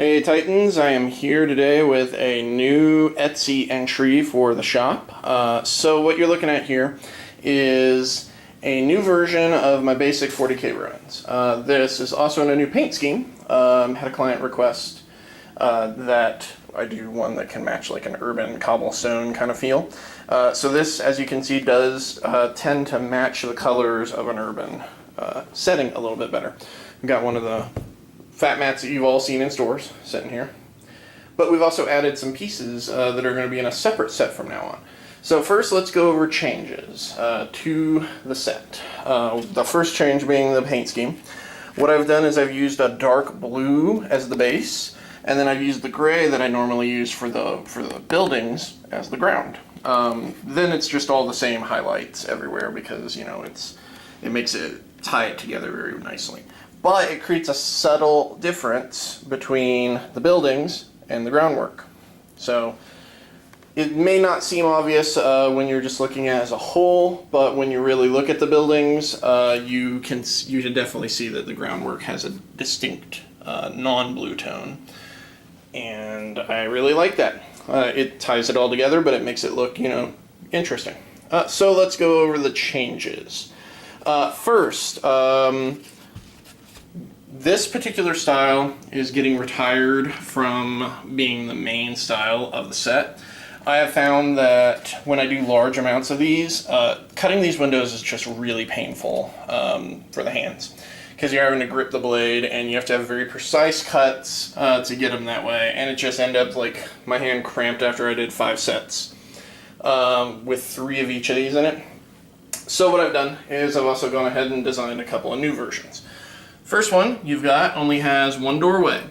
Hey Titans, I am here today with a new Etsy entry for the shop. So what you're looking at here is a new version of my basic 40K ruins. This is also in a new paint scheme. Had a client request that I do one that can match like an urban cobblestone kind of feel. So this, as you can see, does tend to match the colors of an urban setting a little bit better. We've got one of the fat mats that you've all seen in stores sitting here. But we've also added some pieces that are going to be in a separate set from now on. So first let's go over changes to the set. The first change being the paint scheme. What I've done is I've used a dark blue as the base, and then I've used the gray that I normally use for the buildings as the ground. Then it's just all the same highlights everywhere because, you know, it makes it tie it together very nicely. But it creates a subtle difference between the buildings and the groundwork. So it may not seem obvious when you're just looking at it as a whole, but when you really look at the buildings, you can definitely see that the groundwork has a distinct non-blue tone. And I really like that. It ties it all together, but it makes it look, you know, interesting. So let's go over the changes. First, this particular style is getting retired from being the main style of the set. I have found that when I do large amounts of these, cutting these windows is just really painful for the hands, because you're having to grip the blade and you have to have very precise cuts to get them that way, and it just ended up like my hand cramped after I did 5 sets with 3 of each of these in it. So what I've done is I've also gone ahead and designed a couple of new versions. First one you've got only has one doorway,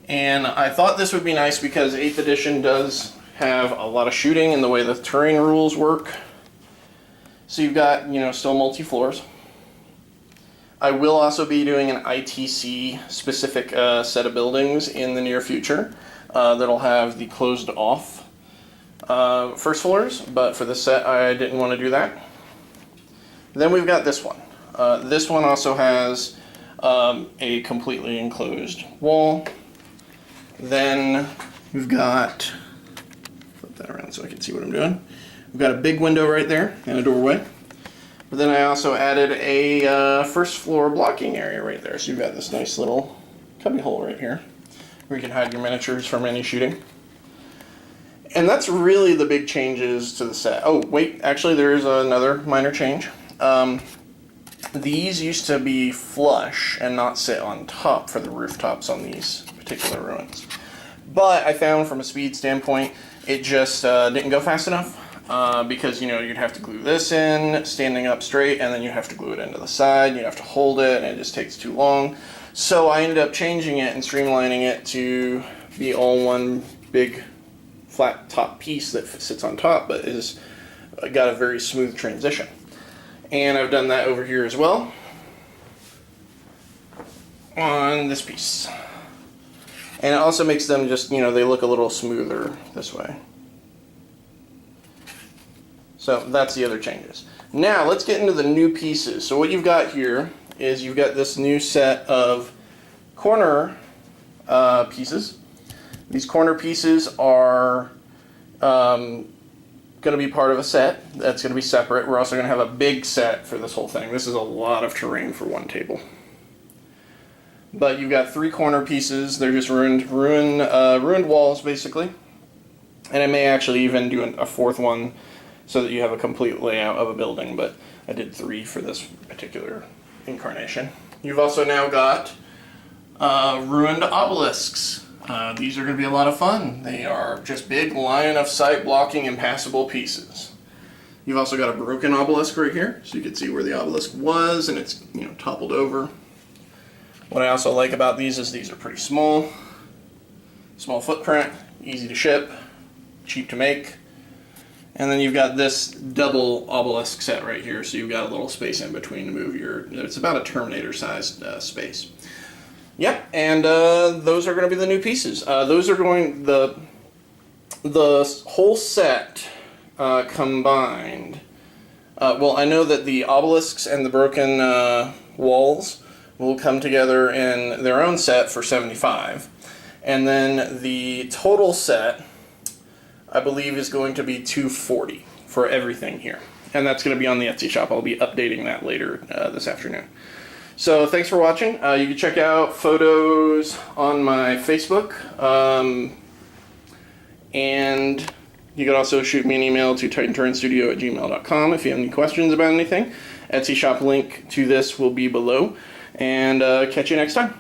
and I thought this would be nice because 8th edition does have a lot of shooting in the way the terrain rules work. So you've got, you know, still multi-floors. I will also be doing an ITC specific set of buildings in the near future that'll have the closed off first floors, but for this set I didn't want to do that. Then we've got this one. This one also has a completely enclosed wall. Then we've got, flip that around so I can see what I'm doing. We've got a big window right there and a doorway. But then I also added a first floor blocking area right there. So you've got this nice little cubby hole right here where you can hide your miniatures from any shooting. And that's really the big changes to the set. Oh, wait, actually there is another minor change. These used to be flush and not sit on top for the rooftops on these particular ruins. But I found from a speed standpoint, it just didn't go fast enough because, you know, you'd have to glue this in standing up straight, and then you have to glue it into the side, you have to hold it, and it just takes too long. So I ended up changing it and streamlining it to be all one big flat top piece that sits on top, but is got a very smooth transition. And I've done that over here as well on this piece. And it also makes them just, you know, they look a little smoother this way. So that's the other changes. Now let's get into the new pieces. So what you've got here is you've got this new set of corner pieces. These corner pieces are going to be part of a set that's going to be separate. We're also going to have a big set for this whole thing. This is a lot of terrain for one table. But you've got 3 corner pieces. They're just ruined walls basically. And I may actually even do a 4th one so that you have a complete layout of a building, but I did 3 for this particular incarnation. You've also now got ruined obelisks. These are going to be a lot of fun. They are just big line of sight blocking impassable pieces. You've also got a broken obelisk right here, so you can see where the obelisk was, and it's, you know, toppled over. What I also like about these is these are pretty small footprint, easy to ship, cheap to make. And then you've got this double obelisk set right here, so you've got a little space in between to move it's about a Terminator sized space. Yep, and those are going to be the new pieces. Those are going, the whole set combined. Well, I know that the obelisks and the broken walls will come together in their own set for $75. And then the total set, I believe, is going to be $240 for everything here. And that's going to be on the Etsy shop. I'll be updating that later this afternoon. So thanks for watching. You can check out photos on my Facebook. And you can also shoot me an email to titanterrainstudio@gmail.com if you have any questions about anything. Etsy shop link to this will be below. And catch you next time.